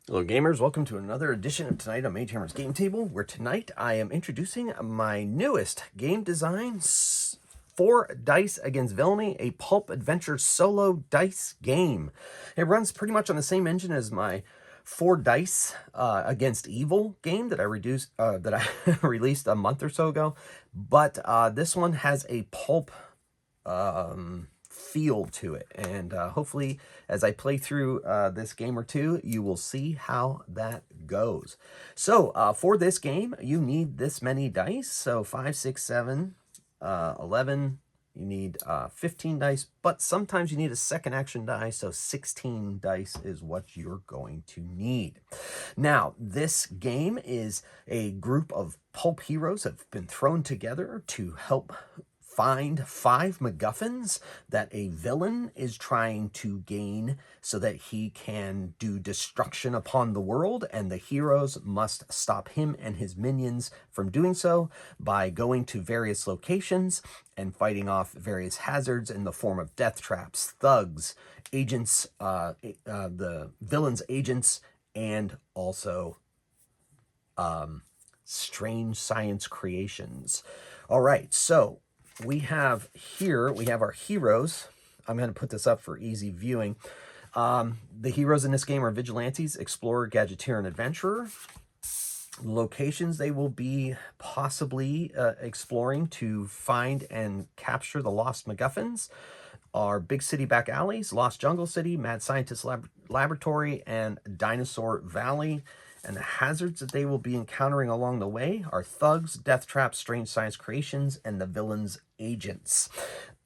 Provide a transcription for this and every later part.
Hello gamers, welcome to another edition of Tonight on Mage Hammer's Game Table, where tonight I am introducing my newest game design for Dice Against Villainy, a pulp adventure solo dice game. It runs pretty much on the same engine as my 4 Dice Against Evil game that I released a month or so ago, but this one has a pulp feel to it, and hopefully as I play through this game or two, you will see how that goes. So for this game, you need this many dice, so 5, 6, 7, 11. You need 15 dice, but sometimes you need a second action die, so 16 dice is what you're going to need. Now, this game is a group of pulp heroes that have been thrown together to help find 5 MacGuffins that a villain is trying to gain so that he can do destruction upon the world, and the heroes must stop him and his minions from doing so by going to various locations and fighting off various hazards in the form of death traps, thugs, agents, the villain's agents, and also strange science creations. All right, so we have our heroes. I'm going to put this up for easy viewing. The heroes in this game are vigilantes, explorer, gadgeteer, and adventurer. Locations they will be possibly exploring to find and capture the lost MacGuffins are Big City Back Alleys, Lost Jungle City, Mad Scientist Laboratory, and Dinosaur Valley. And the hazards that they will be encountering along the way are thugs, death traps, strange science creations, and the villain's agents.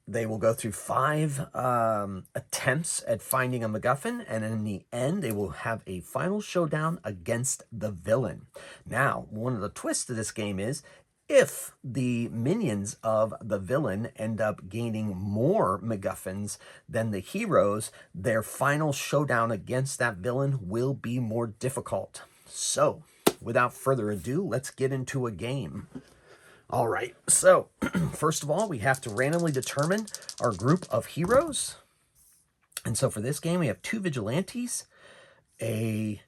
They will go through 5 attempts at finding a MacGuffin, and in the end, they will have a final showdown against the villain. Now, one of the twists to this game is, if the minions of the villain end up gaining more MacGuffins than the heroes, their final showdown against that villain will be more difficult. So, without further ado, let's get into a game. All right, so first of all, we have to randomly determine our group of heroes. And so for this game, we have 2 vigilantes, 3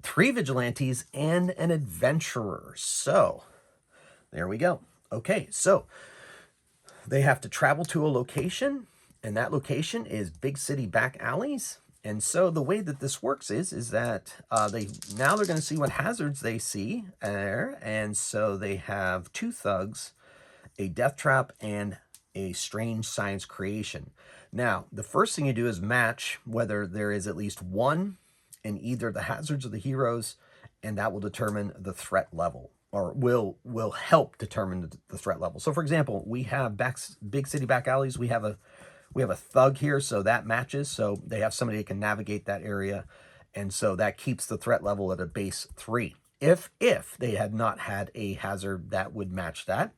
vigilantes, and an adventurer. So, there we go. Okay, so they have to travel to a location, and that location is Big City Back Alleys. And so the way that this works is that they're going to see what hazards they see there. And so they have 2 thugs, a death trap, and a strange science creation. Now, the first thing you do is match whether there is at least one in either the hazards of the heroes, and that will determine the threat level, or will help determine the threat level. So for example, we have Big City Back Alleys. We have a thug here, so that matches. So they have somebody that can navigate that area, and so that keeps the threat level at a base 3. If they had not had a hazard that would match that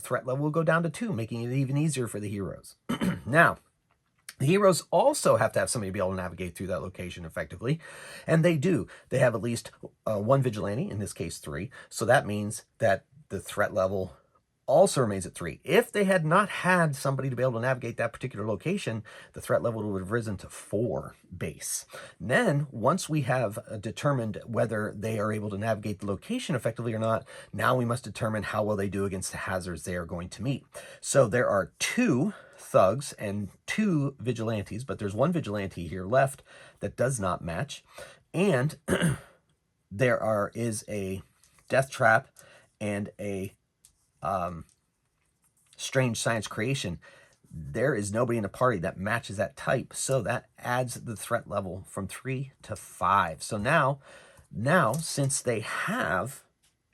threat level will go down to 2, making it even easier for the heroes. Now, the heroes also have to have somebody to be able to navigate through that location effectively, and they do. They have at least 1 vigilante, in this case 3, so that means that the threat level also remains at 3. If they had not had somebody to be able to navigate that particular location, the threat level would have risen to 4 base. And then, once we have determined whether they are able to navigate the location effectively or not, now we must determine how well they do against the hazards they are going to meet. So there are 2 thugs and 2 vigilantes, but there's 1 vigilante here left that does not match. And there is a death trap and a strange science creation. There is nobody in the party that matches that type, so that adds the threat level from 3 to 5. So now since they have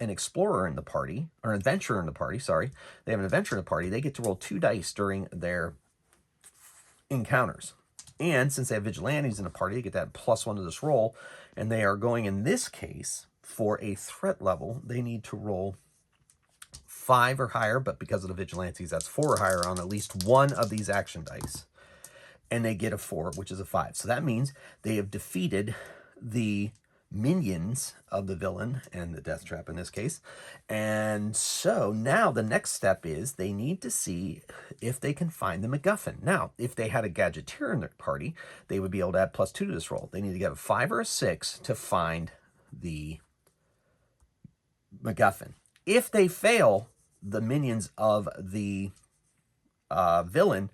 an explorer in the party, or an adventurer in the party, sorry, they have an adventurer in the party, they get to roll 2 dice during their encounters. And since they have vigilantes in the party, they get that +1 to this roll, and they are going, in this case, for a threat level, they need to roll 5 or higher, but because of the vigilantes, that's 4 or higher on at least one of these action dice. And they get a 4, which is a 5. So that means they have defeated the minions of the villain and the death trap in this case. And so now the next step is they need to see if they can find the MacGuffin. Now, if they had a gadgeteer in their party, they would be able to add +2 to this roll. They need to get a 5 or a 6 to find the MacGuffin. If they fail, the minions of the villain,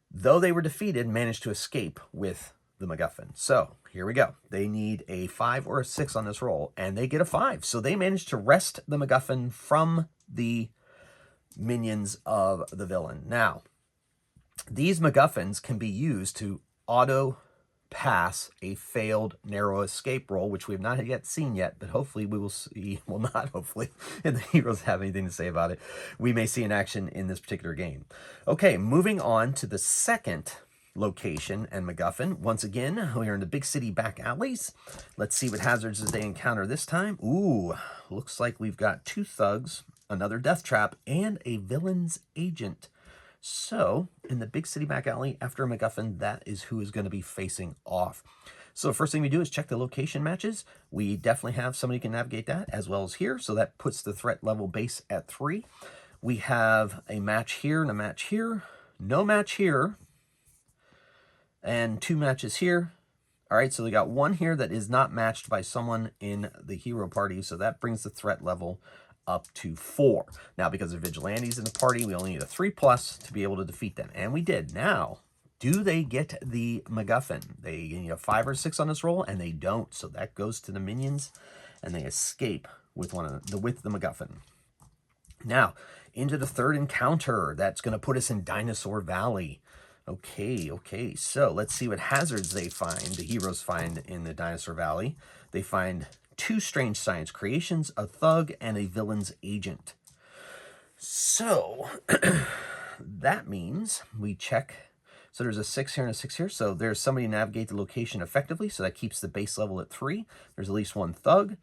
though they were defeated, managed to escape with the MacGuffin. So here we go. They need a 5 or a 6 on this roll, and they get a 5. So they managed to wrest the MacGuffin from the minions of the villain. Now, these MacGuffins can be used to auto pass a failed narrow escape roll, which we have not yet seen yet, but hopefully we will see, well, not hopefully, if the heroes have anything to say about it, we may see in action in this particular game. Okay, moving on to the second location and MacGuffin. Once again, we are in the big city back alleys. Let's see what hazards they encounter this time. Ooh, looks like we've got 2 thugs, another death trap, and a villain's agent. So, in the big city back alley, after a MacGuffin, that is who is going to be facing off. So, first thing we do is check the location matches. We definitely have somebody who can navigate that, as well as here. So, that puts the threat level base at 3. We have a match here and a match here. No match here. And 2 matches here. All right, so we got 1 here that is not matched by someone in the hero party. So, that brings the threat level up to 4. Now, because of vigilantes in the party, we only need a 3+ to be able to defeat them. And we did. Now, do they get the MacGuffin? They need a 5 or 6 on this roll, and they don't. So that goes to the minions, and they escape with the MacGuffin. Now, into the third encounter. That's going to put us in Dinosaur Valley. Okay. So let's see what hazards they find, the heroes find in the Dinosaur Valley. They find 2 strange science creations, a thug, and a villain's agent. So that means we check. So there's a 6 here and a 6 here. So there's somebody to navigate the location effectively. So that keeps the base level at 3. There's at least 1 thug.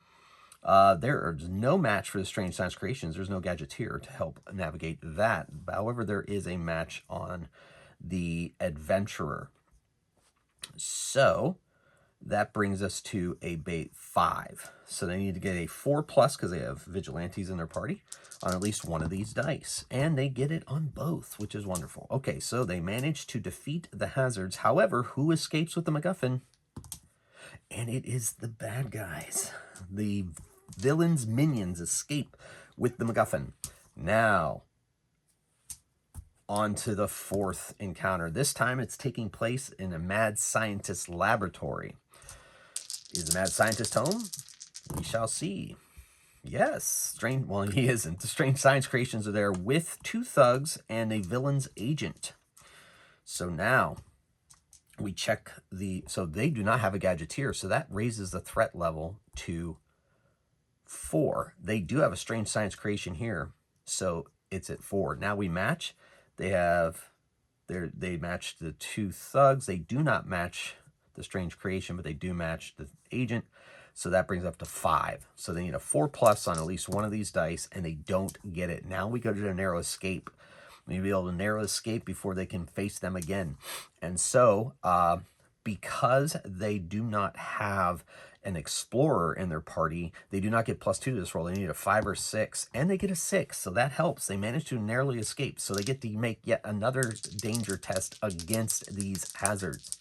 There's no match for the strange science creations. There's no gadgeteer to help navigate that. However, there is a match on the adventurer. So that brings us to a bait 5. So they need to get a 4+ because they have vigilantes in their party on at least one of these dice. And they get it on both, which is wonderful. Okay, so they managed to defeat the hazards. However, who escapes with the MacGuffin? And it is the bad guys. The villain's minions escape with the MacGuffin. Now, on to the 4th encounter. This time it's taking place in a mad scientist laboratory. Is the mad scientist home? We shall see. Yes, well, he isn't. The strange science creations are there with 2 thugs and a villain's agent. So now we check so they do not have a gadgeteer, so that raises the threat level to 4. They do have a strange science creation here, so it's at 4. Now we match. They match the 2 thugs. They do not match the strange creation, but they do match the agent. So that brings up to 5. So they need a 4+ on at least one of these dice, and they don't get it. Now we go to the narrow escape. We need to be able to narrow escape before they can face them again. And so, because they do not have an explorer in their party, they do not get +2 to this roll. They need a 5 or 6, and they get a 6, so that helps. They manage to narrowly escape, so they get to make yet another danger test against these hazards.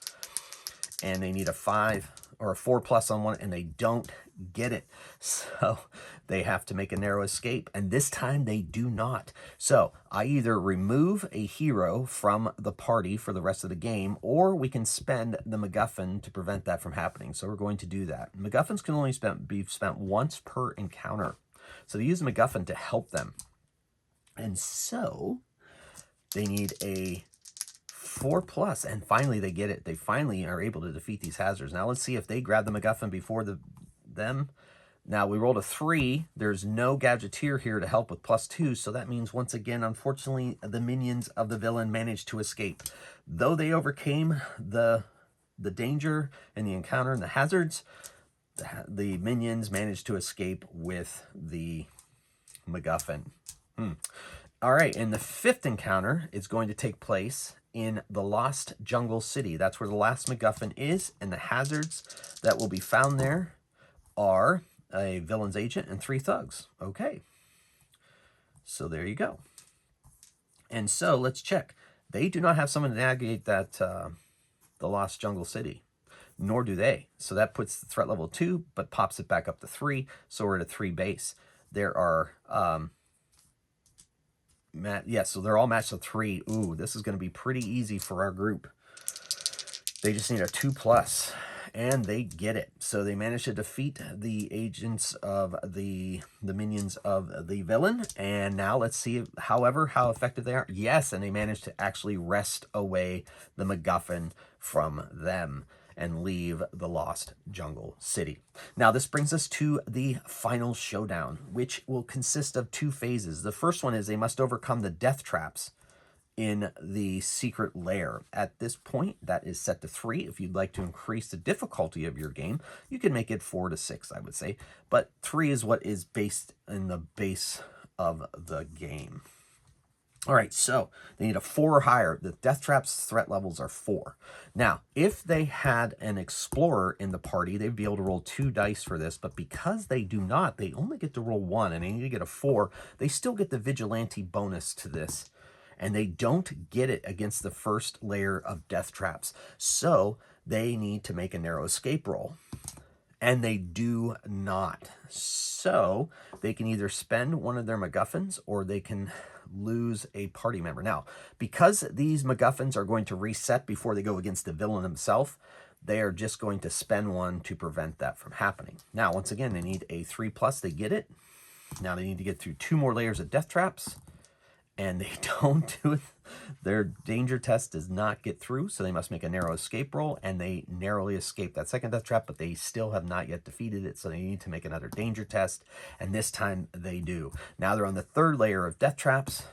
And they need a 5 or a 4+ on one, and they don't get it. So they have to make a narrow escape, and this time they do not. So I either remove a hero from the party for the rest of the game, or we can spend the MacGuffin to prevent that from happening. So we're going to do that. MacGuffins can only be spent once per encounter. So they use the MacGuffin to help them. And so they need a 4+, and finally they get it. They finally are able to defeat these hazards. Now let's see if they grab the MacGuffin before them. Now we rolled a 3. There's no gadgeteer here to help with +2, so that means once again, unfortunately, the minions of the villain managed to escape. Though they overcame the danger and the encounter and the hazards, the minions managed to escape with the MacGuffin. All right, and the 5th encounter is going to take place in the Lost Jungle City. That's where the last MacGuffin is, and the hazards that will be found there are a villain's agent and 3 thugs. Okay. So there you go. And so let's check. They do not have someone to navigate that the Lost Jungle City, nor do they. So that puts the threat level 2, but pops it back up to 3. So we're at a 3 base. There are, so they're all matched to 3. Ooh, this is going to be pretty easy for our group. They just need a 2+, and they get it. So they managed to defeat the agents of the minions of the villain. And now let's see, however, how effective they are. Yes, and they managed to actually wrest away the MacGuffin from them and leave the Lost Jungle City. Now, this brings us to the final showdown, which will consist of 2 phases. The first one is they must overcome the death traps in the secret lair. At this point, that is set to 3. If you'd like to increase the difficulty of your game, you can make it 4 to 6, I would say. But 3 is what is based in the base of the game. All right, so they need a 4 or higher. The death traps threat levels are 4. Now, if they had an explorer in the party, they'd be able to roll 2 dice for this, but because they do not, they only get to roll 1, and they need to get a 4. They still get the vigilante bonus to this, and they don't get it against the first layer of death traps. So they need to make a narrow escape roll, and they do not. So they can either spend one of their MacGuffins or they can lose a party member. Now, because these MacGuffins are going to reset before they go against the villain himself, they are just going to spend one to prevent that from happening. Now, once again, they need a 3+. They get it. Now they need to get through 2 more layers of death traps, and they don't do it. Their danger test does not get through, so they must make a narrow escape roll, and they narrowly escape that second death trap, but they still have not yet defeated it, so they need to make another danger test, and this time they do. Now they're on the 3rd layer of death traps,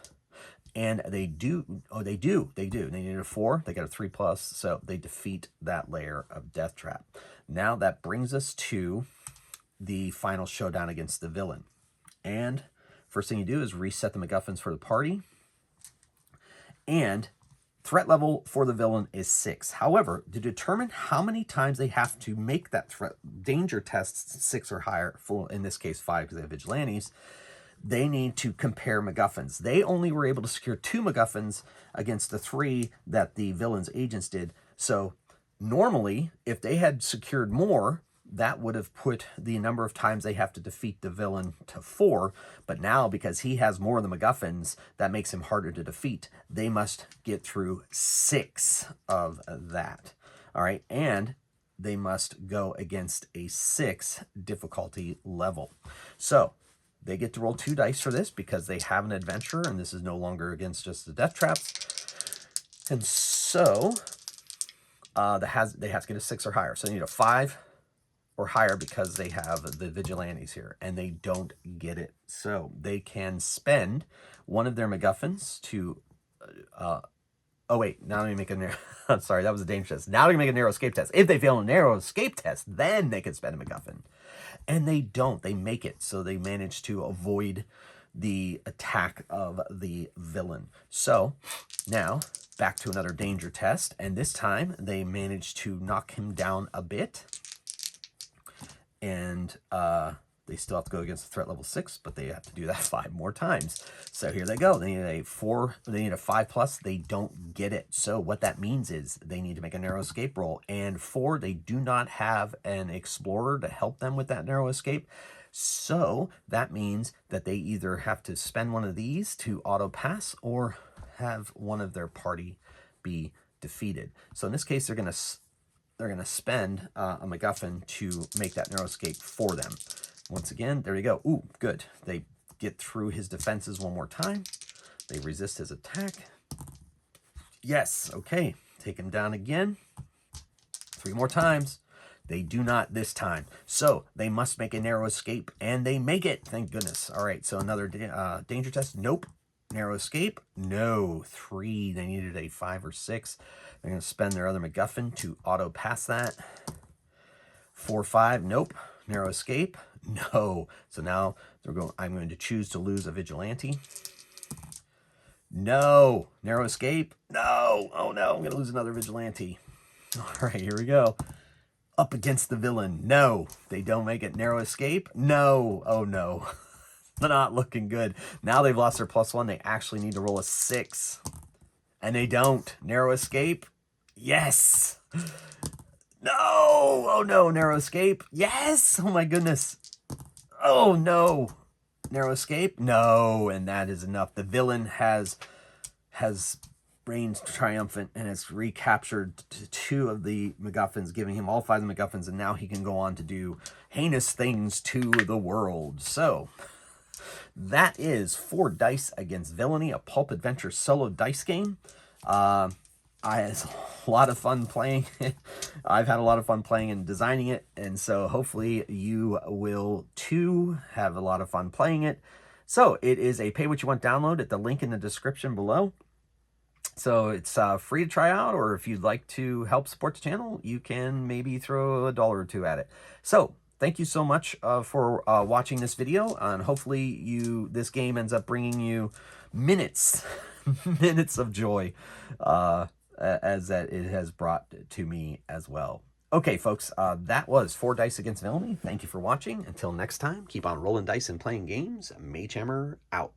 and they do. They need a 4. They got a 3+, so they defeat that layer of death trap. Now that brings us to the final showdown against the villain. And first thing you do is reset the MacGuffins for the party. And threat level for the villain is 6. However, to determine how many times they have to make that threat danger test 6 or higher, for in this case 5 because they have vigilantes, they need to compare MacGuffins. They only were able to secure 2 MacGuffins against the 3 that the villain's agents did. So normally, if they had secured more, that would have put the number of times they have to defeat the villain to 4. But now, because he has more of the MacGuffins, that makes him harder to defeat. They must get through 6 of that. All right, and they must go against a 6 difficulty level. So they get to roll 2 dice for this because they have an adventurer, and this is no longer against just the death traps. And so they have to get a 6 or higher. So they need a 5 or higher because they have the vigilantes here, and they don't get it. So they can spend one of their MacGuffins to, oh wait, now let me make a narrow, I'm sorry, that was a danger test. Now they can make a narrow escape test. If they fail a narrow escape test, then they can spend a MacGuffin. And they don't, they make it. So they manage to avoid the attack of the villain. So now back to another danger test, and this time they manage to knock him down a bit. And they still have to go against the threat level 6, but they have to do that 5 more times. So here they go. They need a 4. They need a 5+. They don't get it. So what that means is they need to make a narrow escape roll. And 4, they do not have an explorer to help them with that narrow escape. So that means that they either have to spend one of these to auto pass or have one of their party be defeated. So in this case, they're going to spend a MacGuffin to make that narrow escape for them. Once again, there you go. Ooh, good. They get through his defenses one more time. They resist his attack. Yes, okay. Take him down again. 3 more times. They do not this time. So they must make a narrow escape, and they make it. Thank goodness. All right, so another danger test. Nope. Narrow escape. No. 3. They needed a 5 or 6. They're going to spend their other MacGuffin to auto pass that. 4, 5. Nope. Narrow escape. No. So now I'm going to choose to lose a vigilante. No. Narrow escape. No. Oh no. I'm going to lose another vigilante. All right, here we go. Up against the villain. No, they don't make it. Narrow escape. No. Oh no. They're not looking good. Now they've lost their +1. They actually need to roll a 6. And they don't. Narrow escape. Yes. No. Oh no. Narrow escape. Yes. Oh my goodness. Oh no. Narrow escape. No. And that is enough. The villain has reigned triumphant and has recaptured 2 of the MacGuffins, giving him all 5 of the MacGuffins, and now he can go on to do heinous things to the world. So that is 4 Dice Against Villainy, a pulp adventure solo dice game. I had a lot of fun playing it. I've had a lot of fun playing and designing it, and so hopefully you will too have a lot of fun playing it. So it is a pay what you want download at the link in the description below. So it's free to try out, or if you'd like to help support the channel, you can maybe throw $1 or 2 at it. So thank you so much for watching this video, and hopefully this game ends up bringing you minutes of joy as that it has brought to me as well. Okay, folks, that was 4 Dice Against Villainy. Thank you for watching. Until next time, keep on rolling dice and playing games. Mage Hammer out.